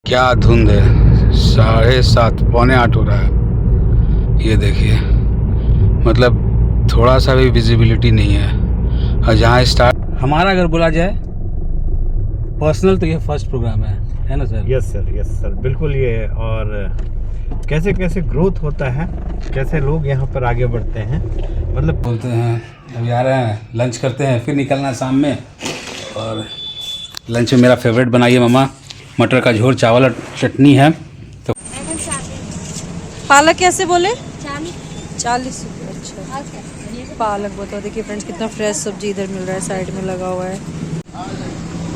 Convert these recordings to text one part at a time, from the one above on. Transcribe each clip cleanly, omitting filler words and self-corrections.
क्या धुंध है, 7:30 पौने 8 हो रहा है। ये देखिए, मतलब थोड़ा सा भी विजिबिलिटी नहीं है। और जहाँ स्टार्ट हमारा अगर बोला जाए पर्सनल, तो ये फर्स्ट प्रोग्राम है ना सर? यस सर, बिल्कुल ये है। और कैसे कैसे ग्रोथ होता है, कैसे लोग यहाँ पर आगे बढ़ते हैं, मतलब बोलते हैं अभी आ रहे हैं, लंच करते हैं, फिर निकलना है शाम में। और लंच में मेरा फेवरेट बनाई है मम्मा, मटर का झोल, चावल और चटनी है। तो पालक कैसे बोले? 40 रुपये। अच्छा, पालक बताओ। देखिए फ्रेंड्स, कितना फ्रेश सब्जी इधर मिल रहा है, साइड में लगा हुआ है।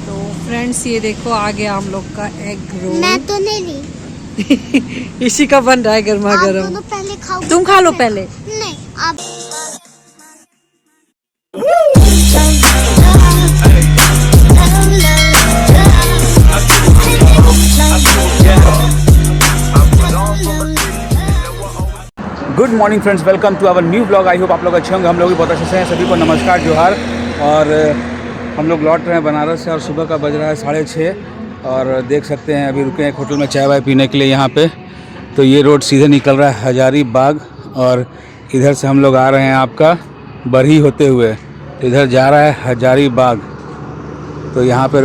तो फ्रेंड्स ये देखो, आगे हम लोग का एग रोल। मैं तो नहीं ली। इसी का बन रहा है गर्मा आप गर्म। दोनों पहले खाओ। तुम खा लो पहले। नहीं, आप good morning friends, welcome to our new blog. I hope आप लोग अच्छे होंगे, हम लोग भी बहुत अच्छे से हैं। सभी को नमस्कार, जोहार। और हम लोग लौट रहे हैं बनारस से और सुबह का बज रहा है 6:30। और देख सकते हैं अभी रुके हैं एक होटल में चाय वाय पीने के लिए यहाँ पे। तो ये रोड सीधे निकल रहा है हजारीबाग, और इधर से हम लोग आ रहे हैं आपका बरही होते हुए, तो इधर जा रहा है हजारीबाग। तो यहाँ पे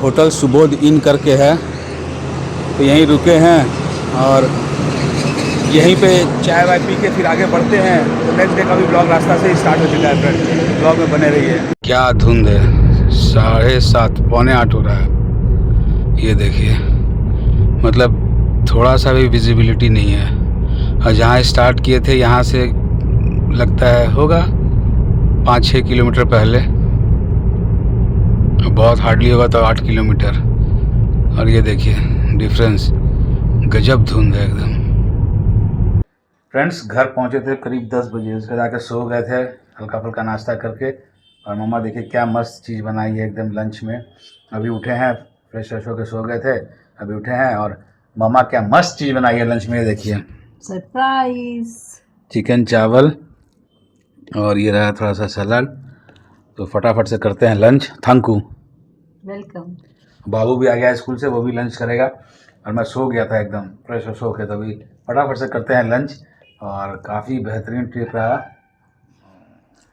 होटल सुबोध इन करके है, तो यहीं रुके हैं और यहीं पे चाय वाय पी के फिर आगे बढ़ते हैं। तो नेक्स्ट डे का भी ब्लॉग रास्ता से ही स्टार्ट हो चुका है फ्रेंड, ब्लॉग में बने रहिए। क्या धुंध है, 7:30 पौने 8 हो रहा है। ये देखिए, मतलब थोड़ा सा भी विजिबिलिटी नहीं है। और जहाँ स्टार्ट किए थे यहाँ से लगता है होगा 5-6 किलोमीटर पहले, बहुत हार्डली होगा तो 8 किलोमीटर। और ये देखिए डिफरेंस, गजब धुंध है एकदम। फ्रेंड्स, घर पहुंचे थे करीब 10 बजे, उसके बाद आकर सो गए थे हल्का फुल्का नाश्ता करके। और मम्मा देखिए क्या मस्त चीज़ बनाई है एकदम लंच में। अभी उठे हैं, फ्रेश होकर सो गए थे, अभी उठे हैं और मम्मा क्या मस्त चीज़ बनाई है लंच में। ये देखिए, सरप्राइज चिकन चावल और ये रहा थोड़ा सा सलाद। तो फटाफट से करते हैं लंच। Thank you. वेलकम। बाबू भी आ गया है स्कूल से, वो भी लंच करेगा। और मैं सो गया था एकदम फ्रेश हो के, तभी फटाफट से करते हैं लंच। और काफ़ी बेहतरीन ट्रिप रहा।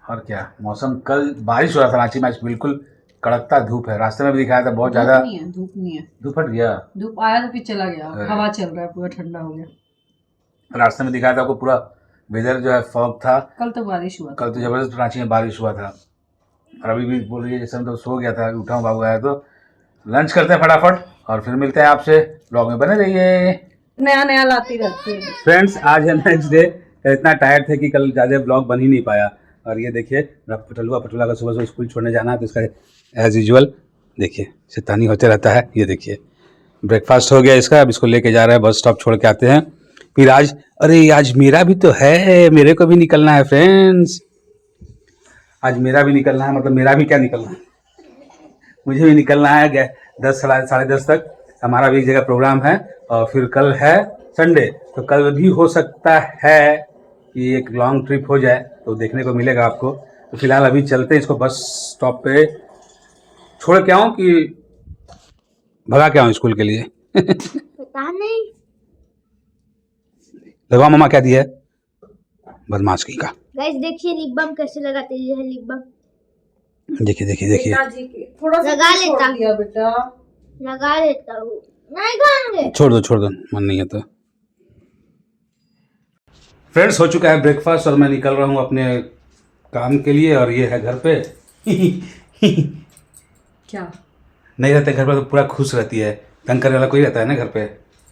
और क्या मौसम, कल बारिश हो रहा था रांची में, आज बिल्कुल कड़कता धूप है। रास्ते में भी दिखाया था बहुत ज़्यादा। धूप नहीं है। धूप हट गया, धूप आया तो फिर चला गया, हवा चल रहा है, पूरा ठंडा हो गया। रास्ते में दिखाया था आपको पूरा वेदर जो है फॉग था। कल तो बारिश हुआ था। कल तो ज़बरदस्त रांची में बारिश हुआ था। और अभी भी बोल रही है जैसे मैं तो सो गया था, अभी उठा हूँ, बाबू आया। तो लंच करते हैं फटाफट और फिर मिलते हैं आपसे, ब्लॉग में बने रहिए। नया नया लाती रहती है। फ्रेंड्स, आज है नेक्स्ट डे। इतना टायर्ड थे कि कल ज़्यादा ब्लॉग बन ही नहीं पाया। और ये देखिए पटुआ का सुबह स्कूल छोड़ने जाना है, तो इसका एज यूजुअल देखिए शैतानी होते रहता है। ये देखिए ब्रेकफास्ट हो गया इसका, अब इसको लेके जा रहे हैं, बस स्टॉप छोड़ के आते हैं। फिर आज आज मेरा भी तो है, मेरे को भी निकलना है फ्रेंड्स। आज मेरा भी निकलना है, मतलब मेरा भी क्या निकलना है, मुझे भी निकलना है 10 साढ़े 10 तक। हमारा भी एक जगह प्रोग्राम है। और फिर कल है संडे, तो कल भी हो सकता है कि एक लॉन्ग ट्रिप हो जाए, तो देखने को मिलेगा आपको। तो फिलहाल अभी चलते हैं, इसको बस स्टॉप पे छोड़ के आऊँ कि भगा के आऊँ स्कूल के लिए? पता नहीं। लगवा मम्मा क्या दिया है, बदमाश की का। गाइस देखिए लिप बाम कैसे लगाते हैं। लिप बाम देखिए देखिए देखिए, थोड़ा सा लगा लेता हूँ। दिया बेटा, लगा लेता हूँ। नहीं खाएंगे। छोड़ दो, मन नहीं है तो। फ्रेंड्स, हो चुका है ब्रेकफास्ट और मैं निकल रहा हूँ अपने काम के लिए। और ये है घर पे क्या नहीं रहते घर पे तो पूरा खुश रहती है, तंग करने वाला कोई रहता है ना घर पे,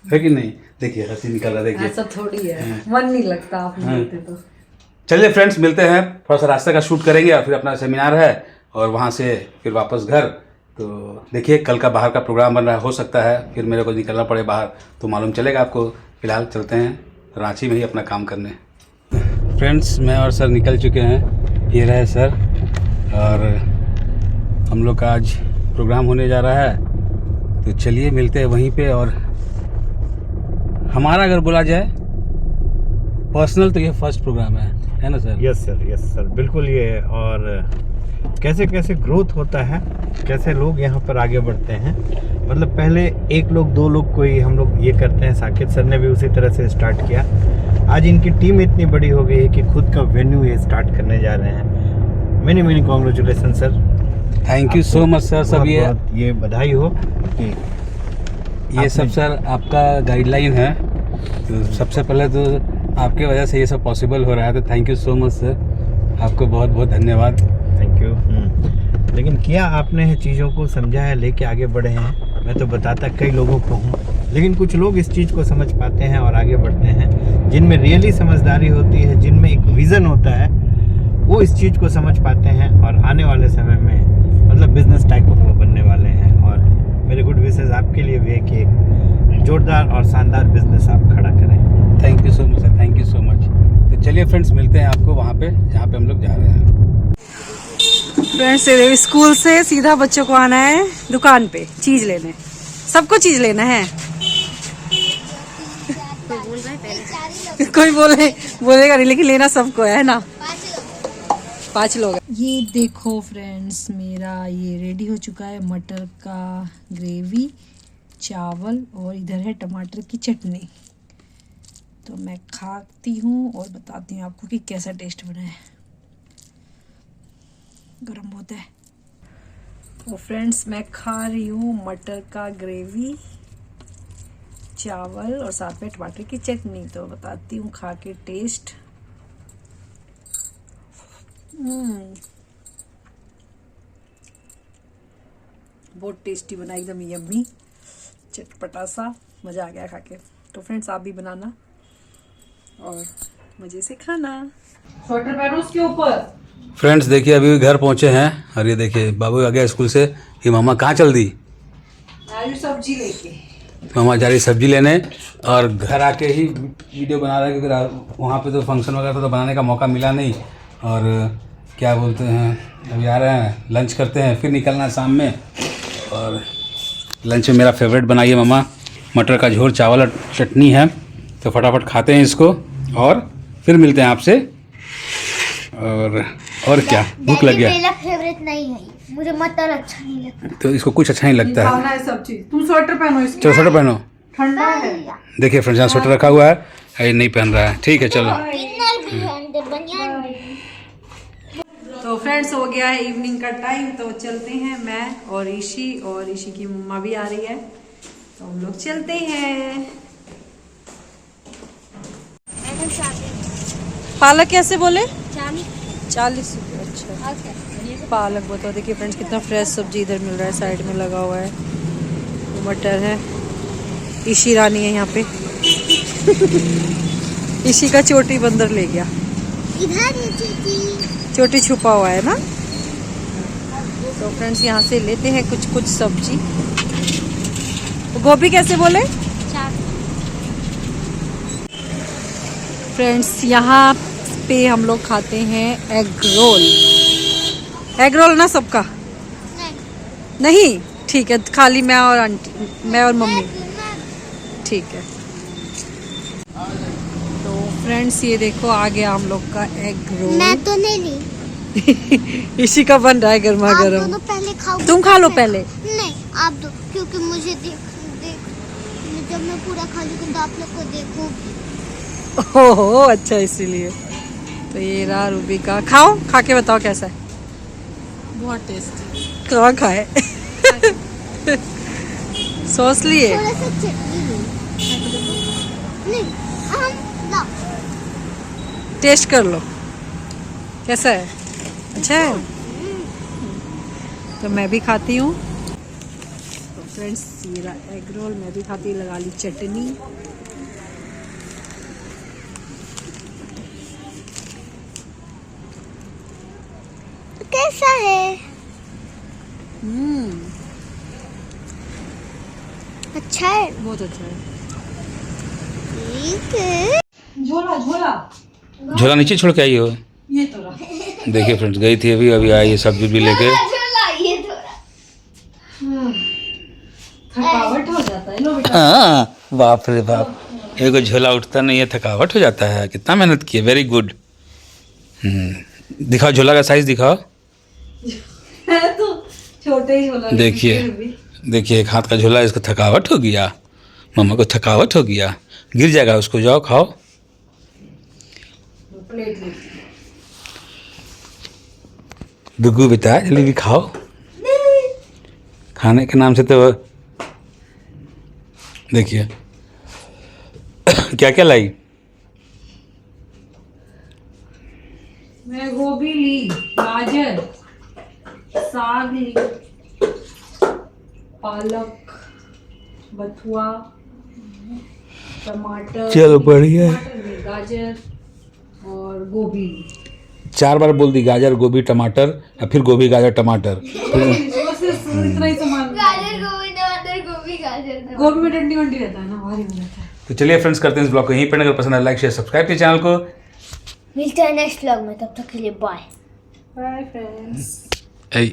है कि नहीं? देखिए हंसी निकल रहा है, देखिए। ऐसा थोड़ी है, मन नहीं लगता आप नहीं होते तो। चलिए फ्रेंड्स, मिलते हैं, थोड़ा सा रास्ते का शूट करेंगे और फिर अपना सेमिनार है और वहाँ से फिर वापस घर। तो देखिए कल का बाहर का प्रोग्राम बन रहा है, हो सकता है फिर मेरे को निकलना पड़े बाहर, तो मालूम चलेगा आपको। फिलहाल चलते हैं रांची में ही अपना काम करने। फ्रेंड्स, मैं और सर निकल चुके हैं, ये रहे सर। और हम लोग का आज प्रोग्राम होने जा रहा है, तो चलिए मिलते हैं वहीं पे। और हमारा अगर बोला जाए पर्सनल, तो ये फर्स्ट प्रोग्राम है ना सर? यस सर, बिल्कुल ये है। और कैसे कैसे ग्रोथ होता है, कैसे लोग यहाँ पर आगे बढ़ते हैं। मतलब पहले 1 लोग 2 लोग कोई हम लोग ये करते हैं, साकिब सर ने भी उसी तरह से स्टार्ट किया। आज इनकी टीम इतनी बड़ी हो गई है कि खुद का वेन्यू ये स्टार्ट करने जा रहे हैं। Many many congratulation sir, thank you so much sir. सब ये बधाई हो कि ये सब सर आपका गाइडलाइन है, तो सबसे पहले तो आपके वजह से ये सब पॉसिबल हो रहा है, तो thank you so much sir, आपको बहुत बहुत धन्यवाद। Thank you. लेकिन किया आपने है, चीज़ों को समझा है, लेके आगे बढ़े हैं। मैं तो बताता कई लोगों को हूँ, लेकिन कुछ लोग इस चीज़ को समझ पाते हैं और आगे बढ़ते हैं। जिनमें रियली समझदारी होती है, जिनमें एक विज़न होता है, वो इस चीज़ को समझ पाते हैं और आने वाले समय में मतलब बिजनेस टाइकून वो बनने वाले हैं। और मेरे गुड विशेस आपके लिए भी है कि एक जोरदार और शानदार बिजनेस आप खड़ा करें। Thank you so much sir, thank you so much. तो चलिए फ्रेंड्स, मिलते हैं आपको वहाँ पे जहाँ पे हम लोग जा रहे हैं। फ्रेंड्स स्कूल से सीधा बच्चों को आना है दुकान पे चीज लेने, सबको चीज लेना है। कोई बोलेगा नहीं, लेकिन लेना सबको है ना। 5 लोग। ये देखो फ्रेंड्स, मेरा ये रेडी हो चुका है, मटर का ग्रेवी, चावल और इधर है टमाटर की चटनी। तो मैं खाती हूँ और बताती हूँ आपको कि कैसा टेस्ट बना है। गरम बहुत है। तो फ्रेंड्स मैं खा रही हूँ मटर का ग्रेवी, चावल और साथ में टमाटर की चटनी। तो बताती हूँ खा के टेस्ट। बहुत टेस्टी बना, एकदम यम्मी, चटपटा सा, मज़ा आ गया खा के। तो फ्रेंड्स आप भी बनाना और मज़े से खाना। स्वेटर पहनो उसके ऊपर। फ्रेंड्स देखिए अभी घर पहुँचे हैं और ये देखिए बाबू आ गया स्कूल से। ये मामा कहाँ चल दी? सब्जी लेके। मामा जा रही सब्जी लेने और घर आके ही वीडियो बना रहा है, क्योंकि वहाँ पे तो फंक्शन वगैरह था तो बनाने का मौका मिला नहीं। और क्या बोलते हैं, अभी आ रहे हैं, लंच करते हैं, फिर निकलना है शाम में। और लंच में मेरा फेवरेट बनाइए मामा, मटर का झोल, चावल और चटनी है। तो फटाफट खाते हैं इसको और फिर मिलते हैं आपसे। और क्या, भूख लग गया। मेरा फेवरेट नहीं है, मुझे मटर अच्छा नहीं लगता। तो इसको कुछ अच्छा नहीं लगता है। खाना है सब चीज। तुम स्वेटर पहनो इसके। चलो स्वेटर पहनो। ठंडा है। देखिए फ्रेंड्स यहाँ स्वेटर रखा हुआ है, ये नहीं पहन रहा है। ठीक है चलो। इनर भी है, अंदर बनियान भी। तो फ्रेंड्स हो गया है इवनिंग का टाइम, तो चलते हैं। मैं और ऋषि की मम्मा भी आ रही है, तो हम लोग चलते हैं। पालक कैसे बोले? 40 रुपये। अच्छा पालक बताओ। देखिए फ्रेंड्स कितना फ्रेश सब्जी इधर मिल रहा है, साइड में लगा हुआ है। मटर है। ईशी रानी है यहाँ पे। ईशी का चोटी बंदर ले गया, चोटी छुपा हुआ है ना। तो फ्रेंड्स यहाँ से लेते हैं कुछ सब्जी। तो गोभी कैसे बोले? फ्रेंड्स यहाँ पे हम लोग खाते हैं एग रोल। एग रोल ना सबका? नहीं ठीक है, खाली मैं और आंटी, मैं और मम्मी। ठीक है। तो फ्रेंड्स ये देखो आ गया हम लोग का एग रोल। मैं तो नहीं ली। इसी का बन रहा है गर्मा आप गर्म। दोनों पहले खाओ। तुम खा लो पहले। नहीं आप दो, क्योंकि मुझे देख जब मैं पूरा खा लूँगी तो आप लोग को देखूंगी। ओहो अच्छा, इसीलिए। तो ये रहा रूबी का। खाओ, खा के बताओ कैसा है। बहुत टेस्टी। कहाँ खाए? सॉस लिए? थोड़ा सा चटनी नहीं, हम लाओ। टेस्ट कर लो कैसा है। अच्छा है। तो मैं भी खाती हूँ। तो फ्रेंड्स ये रहा एग रोल, मैं भी खाती, लगा ली चटनी। कैसा है? अच्छा है, बहुत अच्छा है। ठीक है। झोला नीचे छोड़ के आई हो। ये तो रहा। देखिए फ्रेंड्स गई थी अभी आई है सब्जी भी लेके। थकावट हो जाता है। लो बेटा। हाँ बाप रे बाप, एगो झोला उठता नहीं है, थकावट हो जाता है। कितना मेहनत की है, वेरी गुड। दिखाओ झोला का साइज दिखाओ। तो छोटे ही झोला देखिए देखिए, एक हाथ का झोला, इसको थकावट हो गया, मम्मा को थकावट हो गया, गिर जाएगा उसको, जाओ खाओ। प्लेट ले दुगू बेटा जलेबी खाओ। खाने के नाम से तो देखिए क्या क्या लाई। मैं गोभी ली, गाजर, साग ली, पालक, बथुआ, टमाटर, चलो बढ़िया है। टमाटर ली, गाजर और गोभी। 4 बार बोल दी, गाजर गोभी टमाटर, या फिर गोभी गाजर टमाटर। बस इतना ही सामान। गाजर गोभी टमाटर गोभी गाजर गोभी में डंडी वंडी रहता है ना, भारी हो जाता है। तो चलिए फ्रेंड्स, करते हैं इस ब्लॉग को यहीं पर। अगर पसंद है लाइक शेयर सब्सक्राइब कीजिए चैनल को। मिलते हैं नेक्स्ट व्लॉग में, तब तक के लिए बाय बाय फ्रेंड्स। ऐ